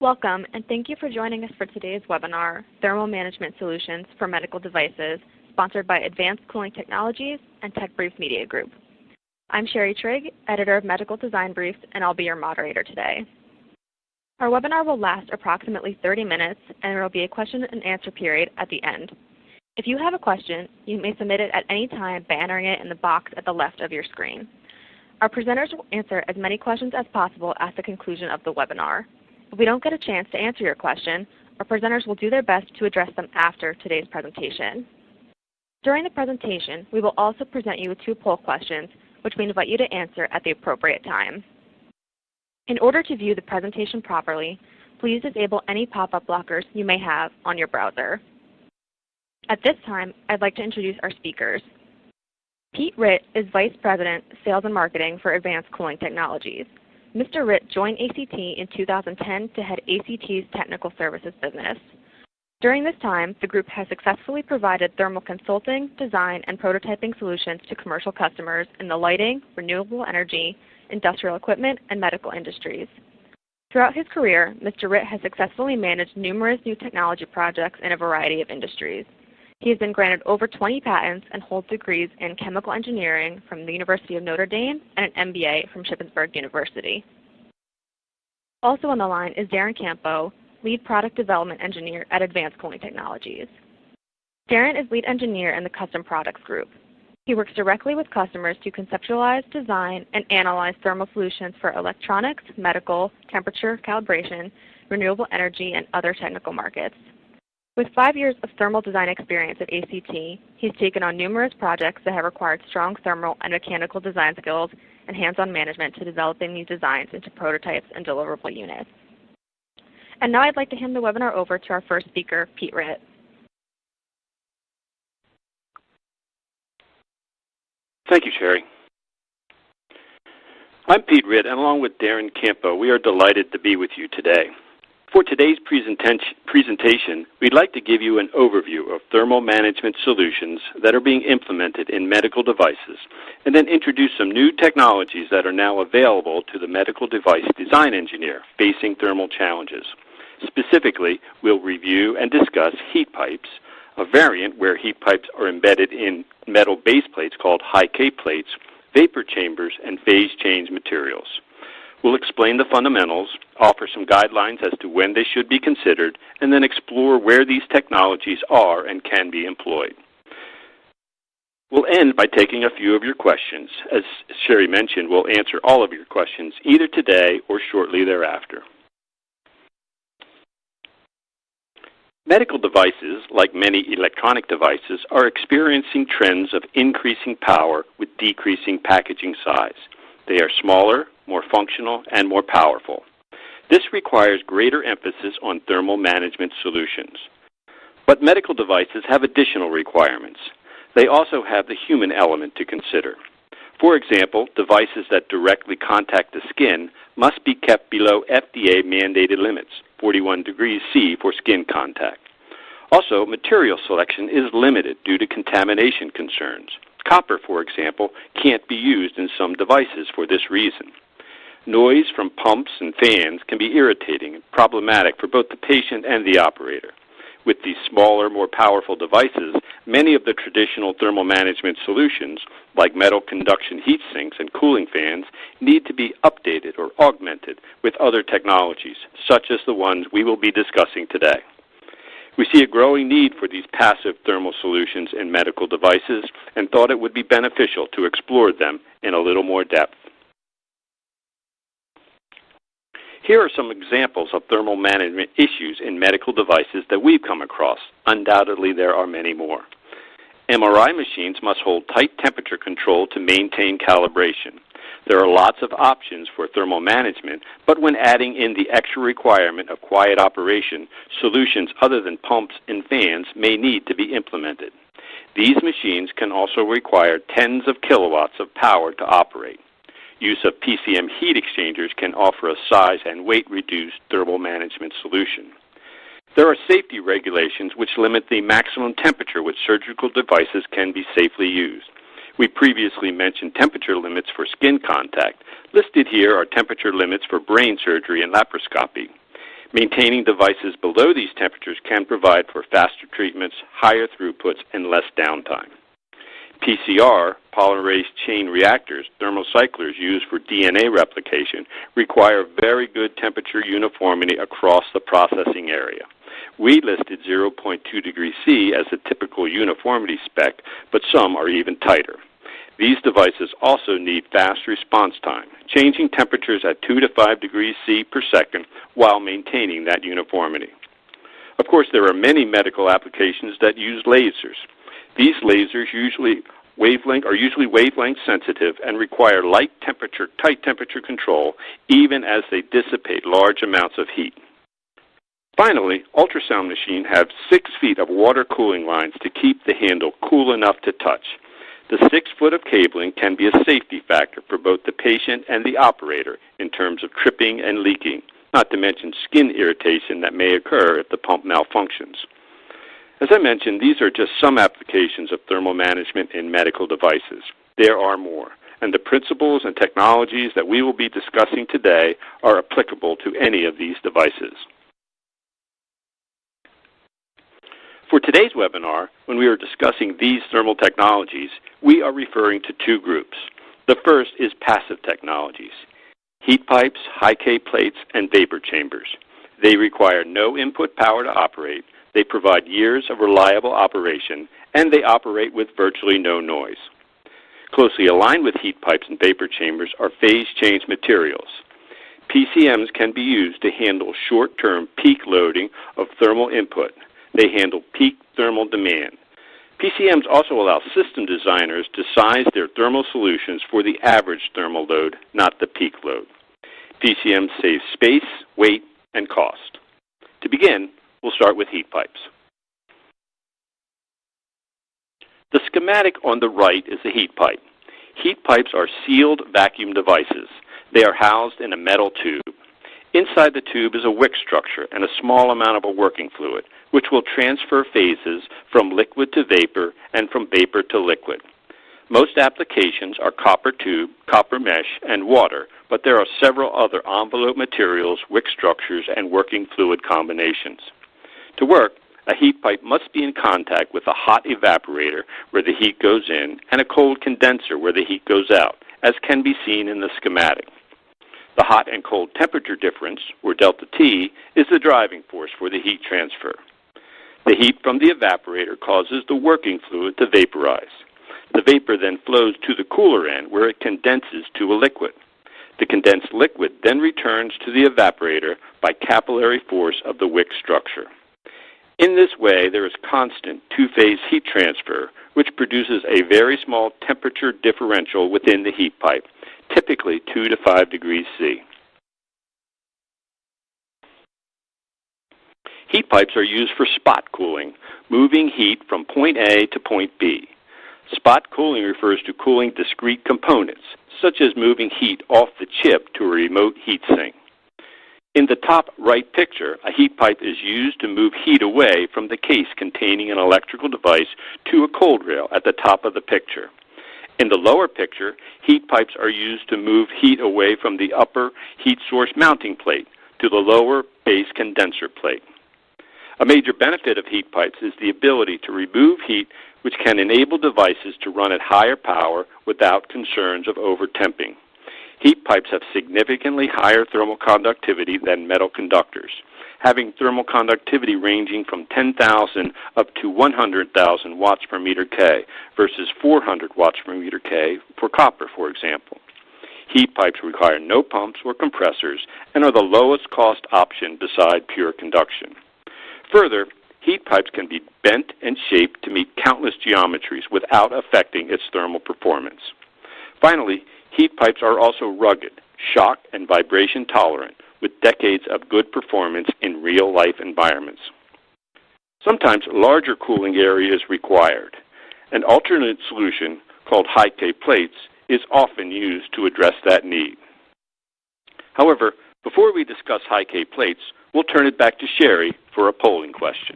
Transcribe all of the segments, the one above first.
Welcome, and thank you for joining us for today's webinar, Thermal Management Solutions for Medical Devices, sponsored by Advanced Cooling Technologies and TechBriefs Media Group. I'm Sherry Trigg, editor of Medical Design Briefs, and I'll be your moderator today. Our webinar will last approximately 30 minutes, and there will be a question and answer period at the end. If you have a question, you may submit it at any time by entering it in the box at the left of your screen. Our presenters will answer as many questions as possible at the conclusion of the webinar. If we don't get a chance to answer your question, our presenters will do their best to address them after today's presentation. During the presentation, we will also present you with 2 poll questions, which we invite you to answer at the appropriate time. In order to view the presentation properly, please disable any pop-up blockers you may have on your browser. At this time, I'd like to introduce our speakers. Pete Ritt is Vice President, Sales and Marketing for Advanced Cooling Technologies. Mr. Ritt joined ACT in 2010 to head ACT's technical services business. During this time, the group has successfully provided thermal consulting, design, and prototyping solutions to commercial customers in the lighting, renewable energy, industrial equipment, and medical industries. Throughout his career, Mr. Ritt has successfully managed numerous new technology projects in a variety of industries. He has been granted over 20 patents and holds degrees in chemical engineering from the University of Notre Dame and an MBA from Shippensburg University. Also on the line is Darren Campo, Lead Product Development Engineer at Advanced Cooling Technologies. Darren is Lead Engineer in the Custom Products Group. He works directly with customers to conceptualize, design, and analyze thermal solutions for electronics, medical, temperature calibration, renewable energy, and other technical markets. With 5 years of thermal design experience at ACT, he's taken on numerous projects that have required strong thermal and mechanical design skills and hands-on management to developing these designs into prototypes and deliverable units. And now I'd like to hand the webinar over to our first speaker, Pete Ritt. Thank you, Sherry. I'm Pete Ritt, and along with Darren Campo, we are delighted to be with you today. For today's presentation, we'd like to give you an overview of thermal management solutions that are being implemented in medical devices, and then introduce some new technologies that are now available to the medical device design engineer facing thermal challenges. Specifically, we'll review and discuss heat pipes, a variant where heat pipes are embedded in metal base plates called Heike Plates, vapor chambers, and phase change materials. We'll explain the fundamentals, offer some guidelines as to when they should be considered, and then explore where these technologies are and can be employed. We'll end by taking a few of your questions. As Sherry mentioned, we'll answer all of your questions either today or shortly thereafter. Medical devices, like many electronic devices, are experiencing trends of increasing power with decreasing packaging size. They are smaller, more functional, and more powerful. This requires greater emphasis on thermal management solutions. But medical devices have additional requirements. They also have the human element to consider. For example, devices that directly contact the skin must be kept below FDA-mandated limits, 41 degrees C for skin contact. Also, material selection is limited due to contamination concerns. Copper, for example, can't be used in some devices for this reason. Noise from pumps and fans can be irritating and problematic for both the patient and the operator. With these smaller, more powerful devices, many of the traditional thermal management solutions, like metal conduction heat sinks and cooling fans, need to be updated or augmented with other technologies, such as the ones we will be discussing today. We see a growing need for these passive thermal solutions in medical devices and thought it would be beneficial to explore them in a little more depth. Here are some examples of thermal management issues in medical devices that we've come across. Undoubtedly, there are many more. MRI machines must hold tight temperature control to maintain calibration. There are lots of options for thermal management, but when adding in the extra requirement of quiet operation, solutions other than pumps and fans may need to be implemented. These machines can also require tens of kilowatts of power to operate. Use of PCM heat exchangers can offer a size and weight-reduced thermal management solution. There are safety regulations which limit the maximum temperature which surgical devices can be safely used. We previously mentioned temperature limits for skin contact. Listed here are temperature limits for brain surgery and laparoscopy. Maintaining devices below these temperatures can provide for faster treatments, higher throughputs, and less downtime. PCR, polymerase chain reactors, thermocyclers used for DNA replication, require very good temperature uniformity across the processing area. We listed 0.2 degrees C as a typical uniformity spec, but some are even tighter. These devices also need fast response time, changing temperatures at 2 to 5 degrees C per second while maintaining that uniformity. Of course, there are many medical applications that use lasers. These lasers are usually wavelength sensitive and require tight temperature control, even as they dissipate large amounts of heat. Finally, ultrasound machines have 6 feet of water cooling lines to keep the handle cool enough to touch. The 6 foot of cabling can be a safety factor for both the patient and the operator in terms of tripping and leaking, not to mention skin irritation that may occur if the pump malfunctions. As I mentioned, these are just some applications of thermal management in medical devices. There are more, and the principles and technologies that we will be discussing today are applicable to any of these devices. For today's webinar, when we are discussing these thermal technologies, we are referring to 2 groups. The first is passive technologies: heat pipes, Heike plates, and vapor chambers. They require no input power to operate, they provide years of reliable operation, and they operate with virtually no noise. Closely aligned with heat pipes and vapor chambers are phase change materials. PCMs can be used to handle short-term peak loading of thermal input. They handle peak thermal demand. PCMs also allow system designers to size their thermal solutions for the average thermal load, not the peak load. PCMs save space, weight, and cost. To begin, we'll start with heat pipes. The schematic on the right is a heat pipe. Heat pipes are sealed vacuum devices. They are housed in a metal tube. Inside the tube is a wick structure and a small amount of a working fluid, which will transfer phases from liquid to vapor and from vapor to liquid. Most applications are copper tube, copper mesh, and water, but there are several other envelope materials, wick structures, and working fluid combinations. To work, a heat pipe must be in contact with a hot evaporator where the heat goes in and a cold condenser where the heat goes out, as can be seen in the schematic. The hot and cold temperature difference, or delta T, is the driving force for the heat transfer. The heat from the evaporator causes the working fluid to vaporize. The vapor then flows to the cooler end where it condenses to a liquid. The condensed liquid then returns to the evaporator by capillary force of the wick structure. In this way, there is constant two-phase heat transfer, which produces a very small temperature differential within the heat pipe, typically 2 to 5 degrees C. Heat pipes are used for spot cooling, moving heat from point A to point B. Spot cooling refers to cooling discrete components, such as moving heat off the chip to a remote heat sink. In the top right picture, a heat pipe is used to move heat away from the case containing an electrical device to a cold rail at the top of the picture. In the lower picture, heat pipes are used to move heat away from the upper heat source mounting plate to the lower base condenser plate. A major benefit of heat pipes is the ability to remove heat, which can enable devices to run at higher power without concerns of over-temping. Heat pipes have significantly higher thermal conductivity than metal conductors, having thermal conductivity ranging from 10,000 up to 100,000 watts per meter K versus 400 watts per meter K for copper, for example. Heat pipes require no pumps or compressors and are the lowest cost option beside pure conduction. Further, heat pipes can be bent and shaped to meet countless geometries without affecting its thermal performance. Finally, heat pipes are also rugged, shock and vibration tolerant, with decades of good performance in real-life environments. Sometimes larger cooling area is required. An alternate solution, called Heike Plates, is often used to address that need. However, before we discuss Heike Plates, we'll turn it back to Sherry for a polling question.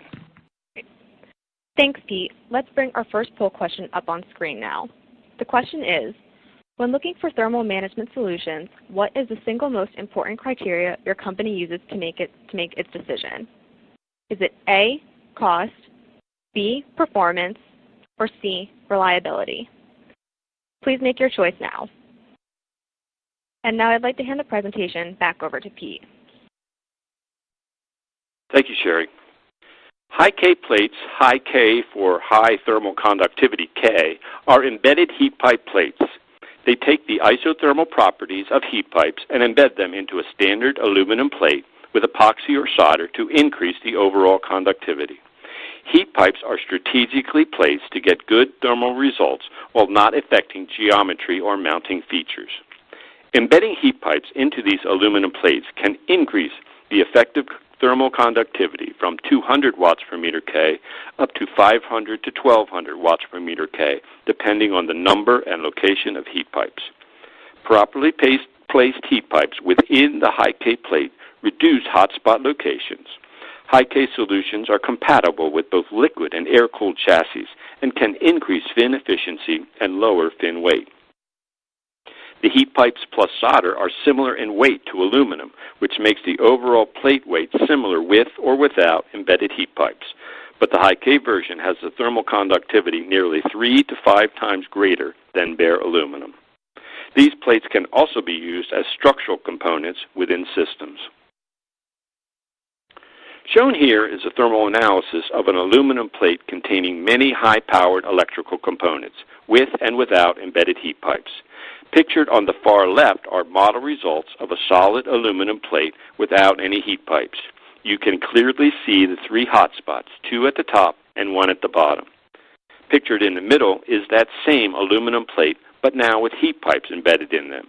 Thanks, Pete. Let's bring our first poll question up on screen now. The question is, When looking for thermal management solutions, what is the single most important criteria your company uses to make its decision? Is it A, cost, B, performance, or C, reliability? Please make your choice now. And now I'd like to hand the presentation back over to Pete. Thank you, Sherry. Heike plates, high K for high thermal conductivity K, are embedded heat pipe plates. They take the isothermal properties of heat pipes and embed them into a standard aluminum plate with epoxy or solder to increase the overall conductivity. Heat pipes are strategically placed to get good thermal results while not affecting geometry or mounting features. Embedding heat pipes into these aluminum plates can increase the effective thermal conductivity from 200 watts per meter K up to 500 to 1200 watts per meter K, depending on the number and location of heat pipes. Properly placed heat pipes within the Heike plate reduce hotspot locations. Heike solutions are compatible with both liquid and air-cooled chassis and can increase fin efficiency and lower fin weight. The heat pipes plus solder are similar in weight to aluminum, which makes the overall plate weight similar with or without embedded heat pipes. But the Heike version has a thermal conductivity nearly 3 to 5 times greater than bare aluminum. These plates can also be used as structural components within systems. Shown here is a thermal analysis of an aluminum plate containing many high-powered electrical components, with and without embedded heat pipes. Pictured on the far left are model results of a solid aluminum plate without any heat pipes. You can clearly see the 3 hotspots, 2 at the top and 1 at the bottom. Pictured in the middle is that same aluminum plate, but now with heat pipes embedded in them.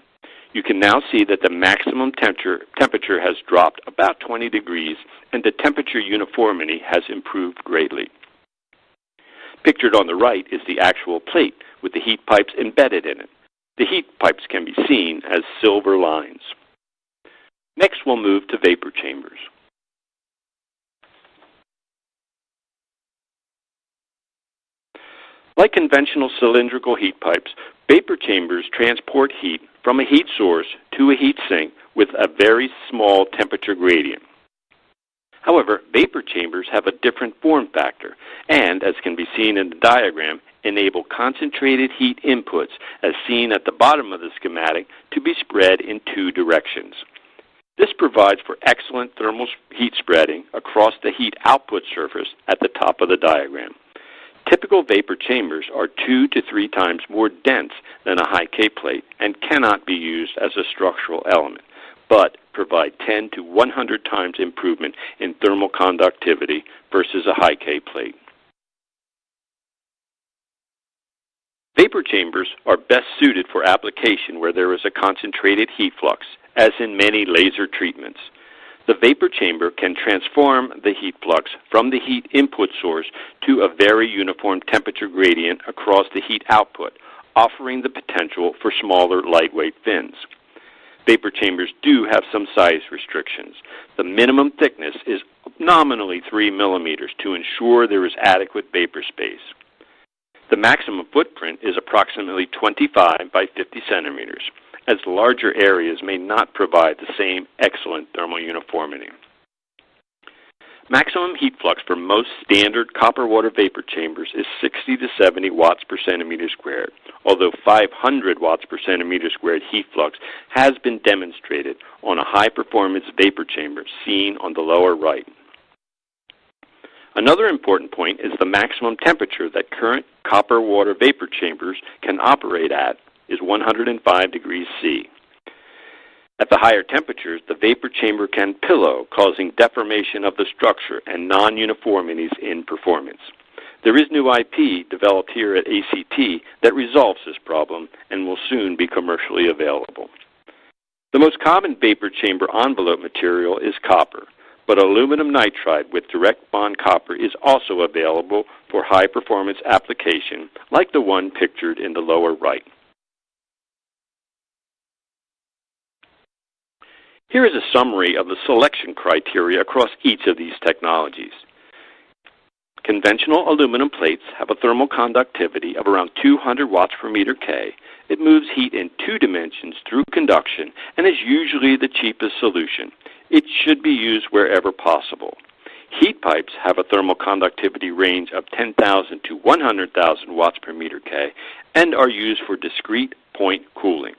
You can now see that the maximum temperature has dropped about 20 degrees and the temperature uniformity has improved greatly. Pictured on the right is the actual plate with the heat pipes embedded in it. The heat pipes can be seen as silver lines. Next, we'll move to vapor chambers. Like conventional cylindrical heat pipes, vapor chambers transport heat from a heat source to a heat sink with a very small temperature gradient. However, vapor chambers have a different form factor and, as can be seen in the diagram, enable concentrated heat inputs, as seen at the bottom of the schematic, to be spread in 2 directions. This provides for excellent thermal heat spreading across the heat output surface at the top of the diagram. Typical vapor chambers are 2 to 3 times more dense than a Heike plate and cannot be used as a structural element, but provide 10 to 100 times improvement in thermal conductivity versus a Heike plate. Vapor chambers are best suited for application where there is a concentrated heat flux, as in many laser treatments. The vapor chamber can transform the heat flux from the heat input source to a very uniform temperature gradient across the heat output, offering the potential for smaller, lightweight fins. Vapor chambers do have some size restrictions. The minimum thickness is nominally 3 millimeters to ensure there is adequate vapor space. The maximum footprint is approximately 25 by 50 centimeters, as larger areas may not provide the same excellent thermal uniformity. Maximum heat flux for most standard copper water vapor chambers is 60 to 70 watts per centimeter squared, although 500 watts per centimeter squared heat flux has been demonstrated on a high-performance vapor chamber seen on the lower right. Another important point is the maximum temperature that current copper water vapor chambers can operate at is 105 degrees C. At the higher temperatures, the vapor chamber can pillow, causing deformation of the structure and non-uniformities in performance. There is new IP developed here at ACT that resolves this problem and will soon be commercially available. The most common vapor chamber envelope material is copper, but aluminum nitride with direct bond copper is also available for high-performance application, like the one pictured in the lower right. Here is a summary of the selection criteria across each of these technologies. Conventional aluminum plates have a thermal conductivity of around 200 watts per meter K It moves heat in 2 dimensions through conduction and is usually the cheapest solution. It should be used wherever possible. Heat pipes have a thermal conductivity range of 10,000 to 100,000 watts per meter K and are used for discrete point cooling.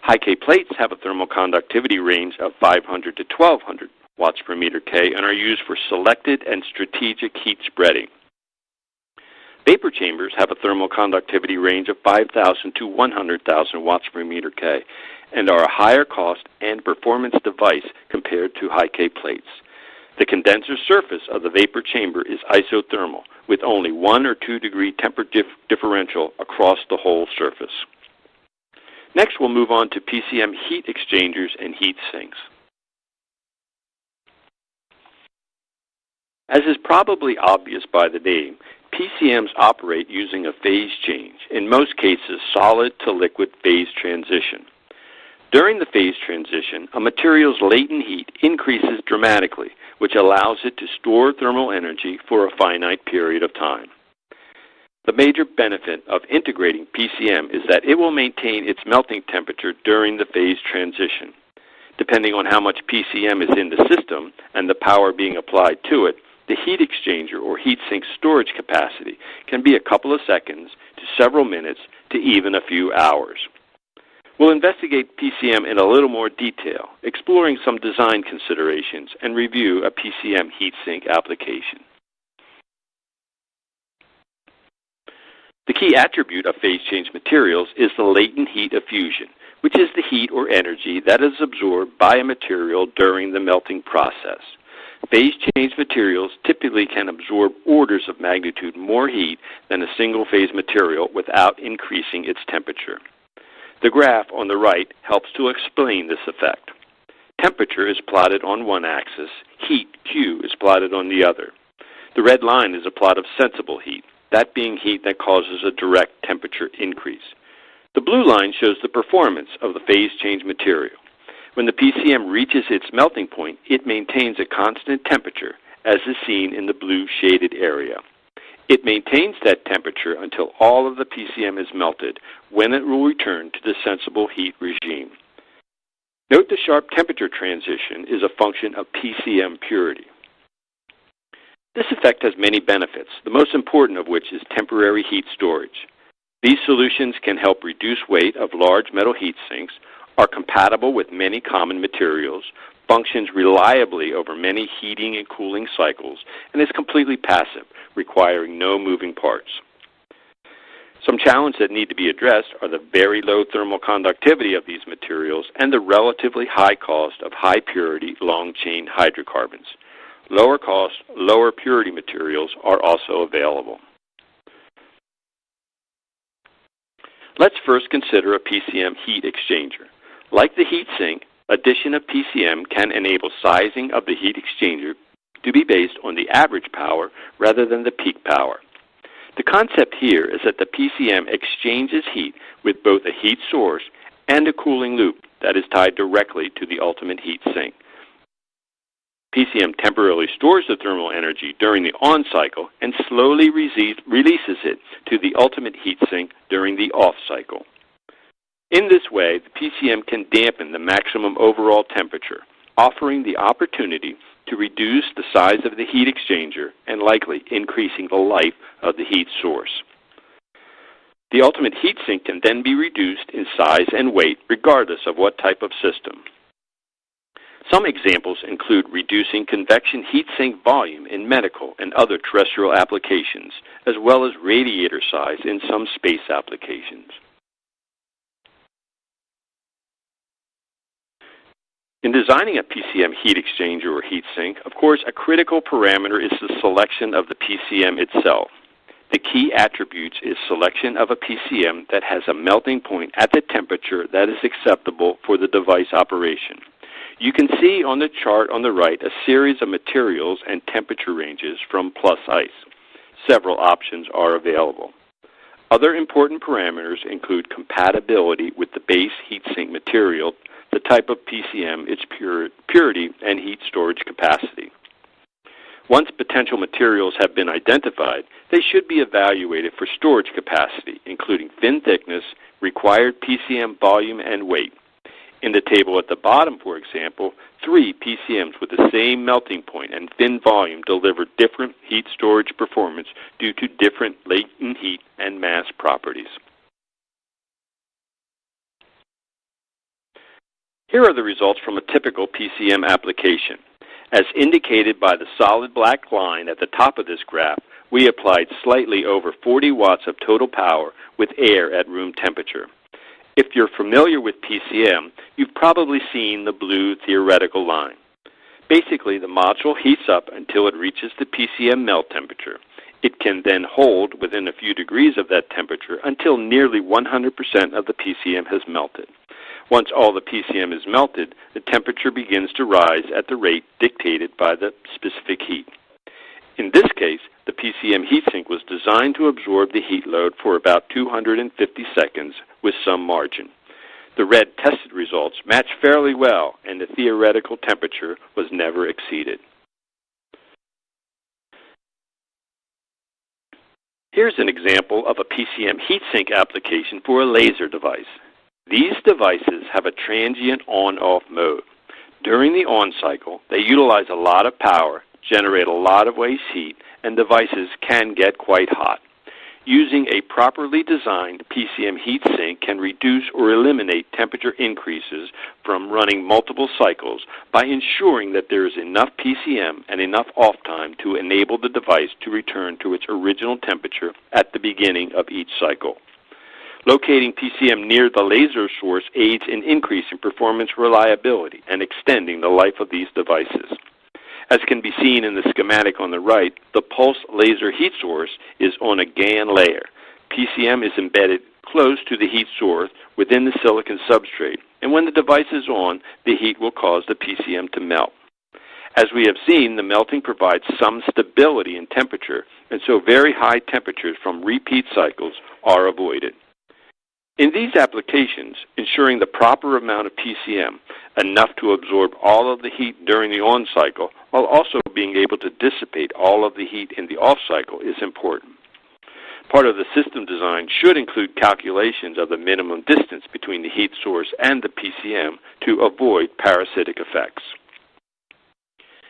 Heike Plates have a thermal conductivity range of 500 to 1,200 watts per meter K and are used for selected and strategic heat spreading. Vapor chambers have a thermal conductivity range of 5,000 to 100,000 watts per meter K and are a higher cost and performance device compared to Heike Plates. The condenser surface of the vapor chamber is isothermal, with only 1 or 2 degree temperature differential across the whole surface. Next, we'll move on to PCM heat exchangers and heat sinks. As is probably obvious by the name, PCMs operate using a phase change, in most cases solid to liquid phase transition. During the phase transition, a material's latent heat increases dramatically, which allows it to store thermal energy for a finite period of time. The major benefit of integrating PCM is that it will maintain its melting temperature during the phase transition. Depending on how much PCM is in the system and the power being applied to it, the heat exchanger or heat sink storage capacity can be a couple of seconds to several minutes to even a few hours. We'll investigate PCM in a little more detail, exploring some design considerations and review a PCM heat sink application. The key attribute of phase change materials is the latent heat of fusion, which is the heat or energy that is absorbed by a material during the melting process. Phase change materials typically can absorb orders of magnitude more heat than a single-phase material without increasing its temperature. The graph on the right helps to explain this effect. Temperature is plotted on one axis, heat, Q, is plotted on the other. The red line is a plot of sensible heat, that being heat that causes a direct temperature increase. The blue line shows the performance of the phase change material. When the PCM reaches its melting point, it maintains a constant temperature, as is seen in the blue shaded area. It maintains that temperature until all of the PCM is melted, when it will return to the sensible heat regime. Note the sharp temperature transition is a function of PCM purity. This effect has many benefits, the most important of which is temporary heat storage. These solutions can help reduce weight of large metal heat sinks, are compatible with many common materials, functions reliably over many heating and cooling cycles, and is completely passive, requiring no moving parts. Some challenges that need to be addressed are the very low thermal conductivity of these materials and the relatively high cost of high purity long-chain hydrocarbons. Lower cost, lower purity materials are also available. Let's first consider a PCM heat exchanger. Like the heat sink, addition of PCM can enable sizing of the heat exchanger to be based on the average power rather than the peak power. The concept here is that the PCM exchanges heat with both a heat source and a cooling loop that is tied directly to the ultimate heat sink. PCM temporarily stores the thermal energy during the on cycle and slowly releases it to the ultimate heat sink during the off cycle. In this way, the PCM can dampen the maximum overall temperature, offering the opportunity to reduce the size of the heat exchanger and likely increasing the life of the heat source. The ultimate heat sink can then be reduced in size and weight regardless of what type of system. Some examples include reducing convection heat sink volume in medical and other terrestrial applications, as well as radiator size in some space applications. In designing a PCM heat exchanger or heat sink, of course, a critical parameter is the selection of the PCM itself. The key attributes is selection of a PCM that has a melting point at the temperature that is acceptable for the device operation. You can see on the chart on the right a series of materials and temperature ranges from plus ice. Several options are available. Other important parameters include compatibility with the base heat sink material, the type of PCM, its purity, and heat storage capacity. Once potential materials have been identified, they should be evaluated for storage capacity, including fin thickness, required PCM volume, and weight. In the table at the bottom, for example, 3 PCMs with the same melting point and fin volume deliver different heat storage performance due to different latent heat and mass properties. Here are the results from a typical PCM application. As indicated by the solid black line at the top of this graph, we applied slightly over 40 watts of total power with air at room temperature. If you're familiar with PCM, you've probably seen the blue theoretical line. Basically, the module heats up until it reaches the PCM melt temperature. It can then hold within a few degrees of that temperature until nearly 100% of the PCM has melted. Once all the PCM is melted, the temperature begins to rise at the rate dictated by the specific heat. In this case, the PCM heatsink was designed to absorb the heat load for about 250 seconds with some margin. The red tested results match fairly well, and the theoretical temperature was never exceeded. Here's an example of a PCM heatsink application for a laser device. These devices have a transient on-off mode. During the on cycle, they utilize a lot of power, generate a lot of waste heat, and devices can get quite hot. Using a properly designed PCM heatsink can reduce or eliminate temperature increases from running multiple cycles by ensuring that there is enough PCM and enough off time to enable the device to return to its original temperature at the beginning of each cycle. Locating PCM near the laser source aids in increasing performance reliability and extending the life of these devices. As can be seen in the schematic on the right, the pulse laser heat source is on a GaN layer. PCM is embedded close to the heat source within the silicon substrate, and when the device is on, the heat will cause the PCM to melt. As we have seen, the melting provides some stability in temperature, and so very high temperatures from repeat cycles are avoided. In these applications, ensuring the proper amount of PCM, enough to absorb all of the heat during the on cycle, while also being able to dissipate all of the heat in the off cycle is important. Part of the system design should include calculations of the minimum distance between the heat source and the PCM to avoid parasitic effects.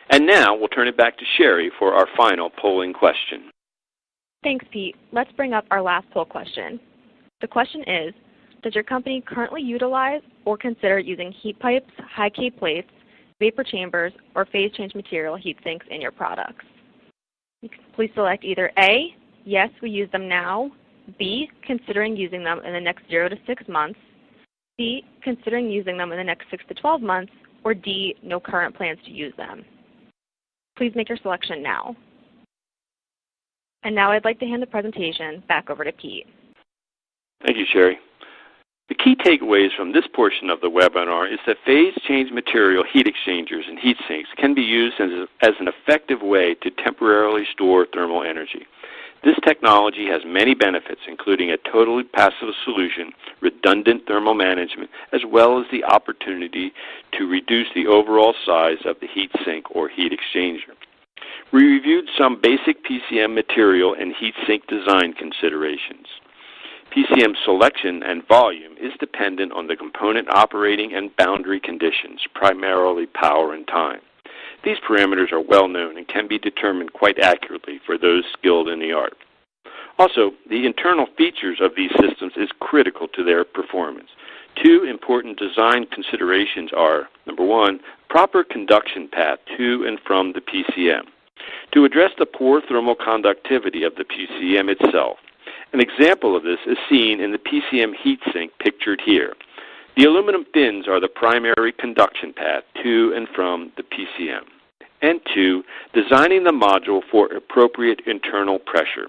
And now we'll turn it back to Sherry for our final polling question. Thanks, Pete. Let's bring up our last poll question. The question is, does your company currently utilize or consider using heat pipes, Heike Plates, vapor chambers, or phase change material heat sinks in your products? Please select either A, yes, we use them now, B, considering using them in the next 0 to 6 months, C, considering using them in the next 6 to 12 months, or D, no current plans to use them. Please make your selection now. And now I'd like to hand the presentation back over to Pete. Thank you, Sherry. The key takeaways from this portion of the webinar is that phase change material heat exchangers and heat sinks can be used as an effective way to temporarily store thermal energy. This technology has many benefits, including a totally passive solution, redundant thermal management, as well as the opportunity to reduce the overall size of the heat sink or heat exchanger. We reviewed some basic PCM material and heat sink design considerations. PCM selection and volume is dependent on the component operating and boundary conditions, primarily power and time. These parameters are well known and can be determined quite accurately for those skilled in the art. Also, the internal features of these systems is critical to their performance. Two important design considerations are, number one, proper conduction path to and from the PCM. To address the poor thermal conductivity of the PCM itself, an example of this is seen in the PCM heatsink pictured here. The aluminum fins are the primary conduction path to and from the PCM. And two, designing the module for appropriate internal pressure.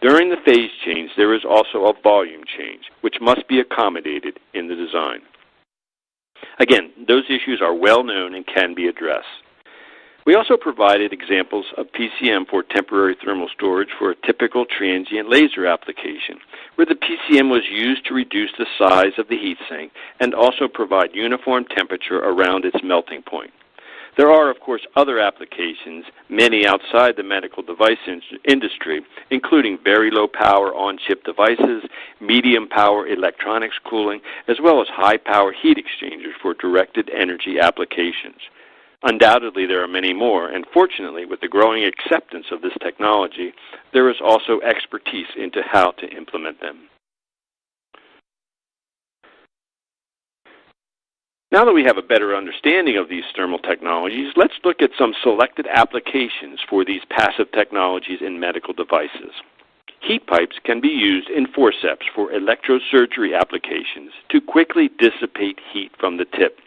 During the phase change, there is also a volume change, which must be accommodated in the design. Again, those issues are well known and can be addressed. We also provided examples of PCM for temporary thermal storage for a typical transient laser application, where the PCM was used to reduce the size of the heatsink and also provide uniform temperature around its melting point. There are, of course, other applications, many outside the medical device industry, including very low power on-chip devices, medium power electronics cooling, as well as high power heat exchangers for directed energy applications. Undoubtedly, there are many more, and fortunately, with the growing acceptance of this technology, there is also expertise into how to implement them. Now that we have a better understanding of these thermal technologies, let's look at some selected applications for these passive technologies in medical devices. Heat pipes can be used in forceps for electrosurgery applications to quickly dissipate heat from the tip.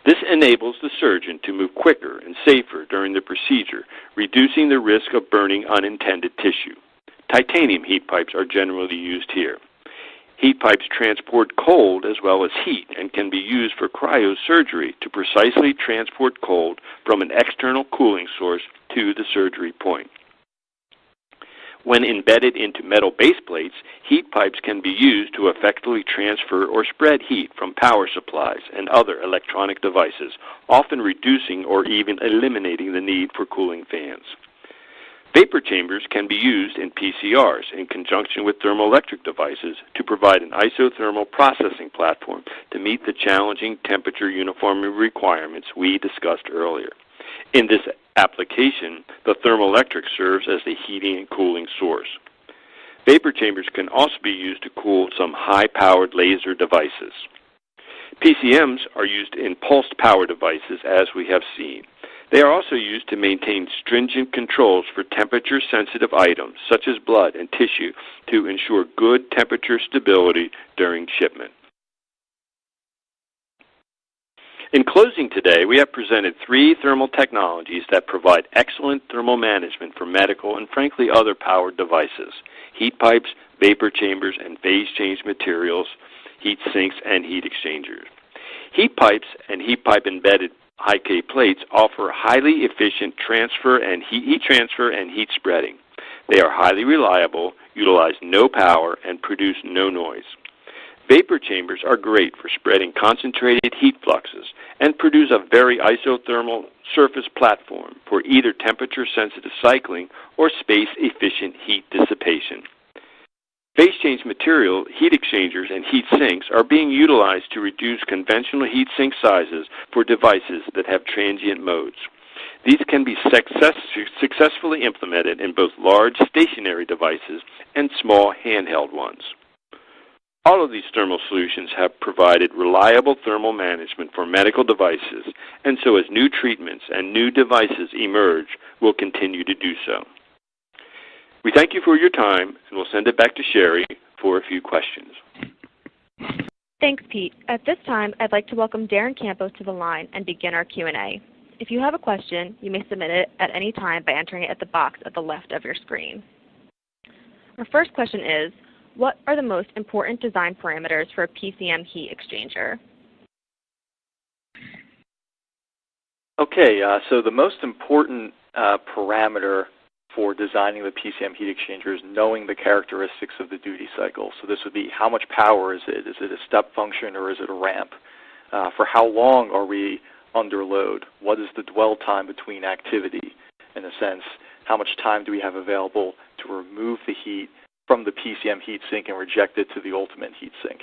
This enables the surgeon to move quicker and safer during the procedure, reducing the risk of burning unintended tissue. Titanium heat pipes are generally used here. Heat pipes transport cold as well as heat and can be used for cryosurgery to precisely transport cold from an external cooling source to the surgery point. When embedded into metal base plates, heat pipes can be used to effectively transfer or spread heat from power supplies and other electronic devices, often reducing or even eliminating the need for cooling fans. Vapor chambers can be used in PCRs in conjunction with thermoelectric devices to provide an isothermal processing platform to meet the challenging temperature uniformity requirements we discussed earlier. In this application, the thermoelectric serves as the heating and cooling source. Vapor chambers can also be used to cool some high-powered laser devices. PCMs are used in pulsed power devices, as we have seen. They are also used to maintain stringent controls for temperature-sensitive items, such as blood and tissue, to ensure good temperature stability during shipment. In closing today, we have presented 3 thermal technologies that provide excellent thermal management for medical and, frankly, other powered devices: heat pipes, vapor chambers, and phase change materials, heat sinks, and heat exchangers. Heat pipes and heat pipe embedded Heike Plates offer highly efficient heat transfer and heat spreading. They are highly reliable, utilize no power, and produce no noise. Vapor chambers are great for spreading concentrated heat fluxes and produce a very isothermal surface platform for either temperature-sensitive cycling or space-efficient heat dissipation. Phase change material, heat exchangers, and heat sinks are being utilized to reduce conventional heat sink sizes for devices that have transient modes. These can be successfully implemented in both large stationary devices and small handheld ones. All of these thermal solutions have provided reliable thermal management for medical devices, and so as new treatments and new devices emerge, we'll continue to do so. We thank you for your time, and we'll send it back to Sherry for a few questions. Thanks, Pete. At this time, I'd like to welcome Darren Campos to the line and begin our Q&A. If you have a question, you may submit it at any time by entering it at the box at the left of your screen. Our first question is, what are the most important design parameters for a PCM heat exchanger? Okay, so the most important parameter for designing the PCM heat exchanger is knowing the characteristics of the duty cycle. So this would be, how much power is it? Is it a step function or is it a ramp? For how long are we under load? What is the dwell time between activity? In a sense, how much time do we have available to remove the heat from the PCM heat sink and reject it to the ultimate heat sink?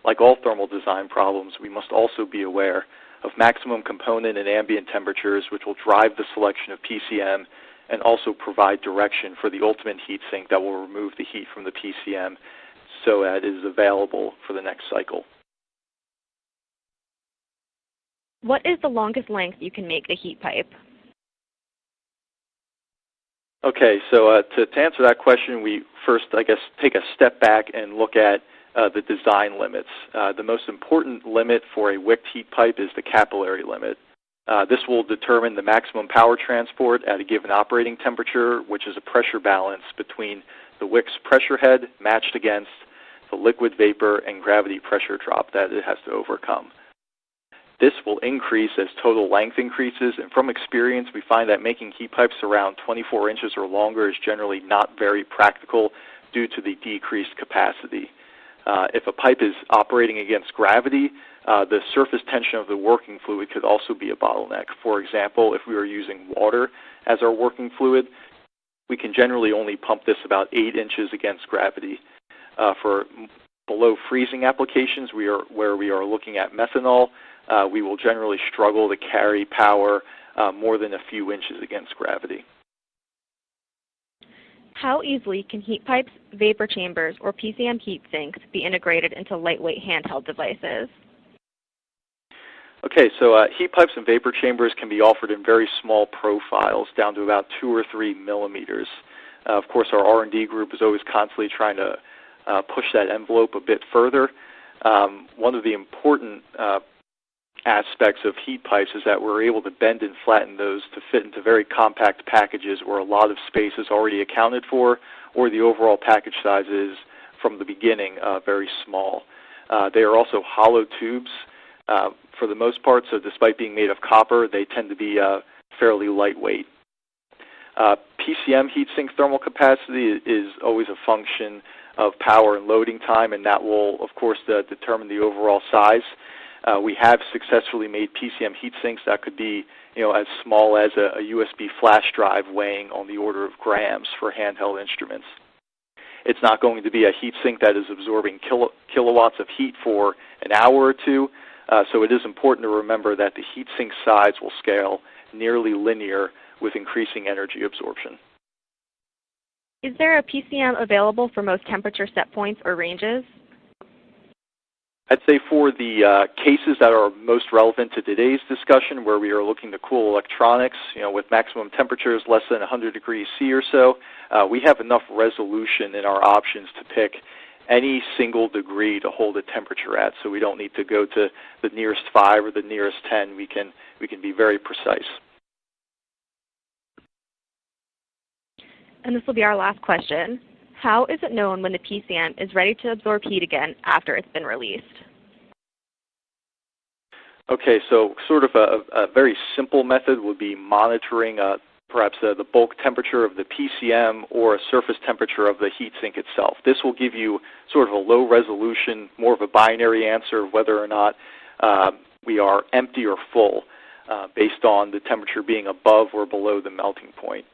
Like all thermal design problems, we must also be aware of maximum component and ambient temperatures, which will drive the selection of PCM and also provide direction for the ultimate heat sink that will remove the heat from the PCM so that it is available for the next cycle. What is the longest length you can make a heat pipe? Okay, so to answer that question, we first, I guess, take a step back and look at the design limits. The most important limit for a wicked heat pipe is the capillary limit. This will determine the maximum power transport at a given operating temperature, which is a pressure balance between the wick's pressure head matched against the liquid vapor and gravity pressure drop that it has to overcome. This will increase as total length increases, and from experience we find that making heat pipes around 24 inches or longer is generally not very practical due to the decreased capacity. If a pipe is operating against gravity, the surface tension of the working fluid could also be a bottleneck. For example, if we were using water as our working fluid, we can generally only pump this about 8 inches against gravity. For below freezing applications where we are looking at methanol, we will generally struggle to carry power more than a few inches against gravity. How easily can heat pipes, vapor chambers, or PCM heat sinks be integrated into lightweight handheld devices? Okay, so heat pipes and vapor chambers can be offered in very small profiles, down to about 2 or 3 millimeters. Of course, our R&D group is always constantly trying to push that envelope a bit further. One of the important aspects of heat pipes is that we're able to bend and flatten those to fit into very compact packages where a lot of space is already accounted for, or the overall package size is, from the beginning, very small. They are also hollow tubes for the most part, so despite being made of copper, they tend to be fairly lightweight. PCM heatsink thermal capacity is always a function of power and loading time, and that will, of course, determine the overall size. We have successfully made PCM heatsinks that could be, as small as a USB flash drive weighing on the order of grams for handheld instruments. It's not going to be a heatsink that is absorbing kilowatts of heat for an hour or two, so it is important to remember that the heatsink size will scale nearly linear with increasing energy absorption. Is there a PCM available for most temperature set points or ranges? I'd say for the cases that are most relevant to today's discussion, where we are looking to cool electronics, with maximum temperatures less than 100 degrees C or so, we have enough resolution in our options to pick any single degree to hold a temperature at, so we don't need to go to the nearest 5 or the nearest 10. We can be very precise. And this will be our last question. How is it known when the PCM is ready to absorb heat again after it's been released? Okay, so sort of a very simple method would be monitoring perhaps the bulk temperature of the PCM or a surface temperature of the heatsink itself. This will give you sort of a low resolution, more of a binary answer of whether or not we are empty or full based on the temperature being above or below the melting point.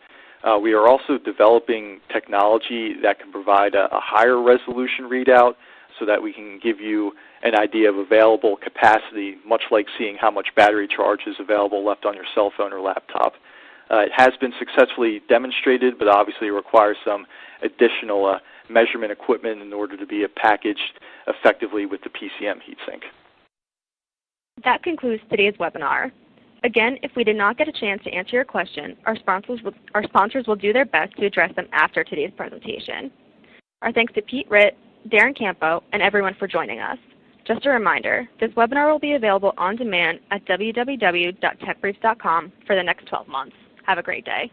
We are also developing technology that can provide a higher resolution readout so that we can give you an idea of available capacity, much like seeing how much battery charge is available left on your cell phone or laptop. It has been successfully demonstrated, but obviously it requires some additional measurement equipment in order to be packaged effectively with the PCM heatsink. That concludes today's webinar. Again, if we did not get a chance to answer your question, our sponsors will do their best to address them after today's presentation. Our thanks to Pete Ritt, Darren Campo, and everyone for joining us. Just a reminder, this webinar will be available on demand at www.techbriefs.com for the next 12 months. Have a great day.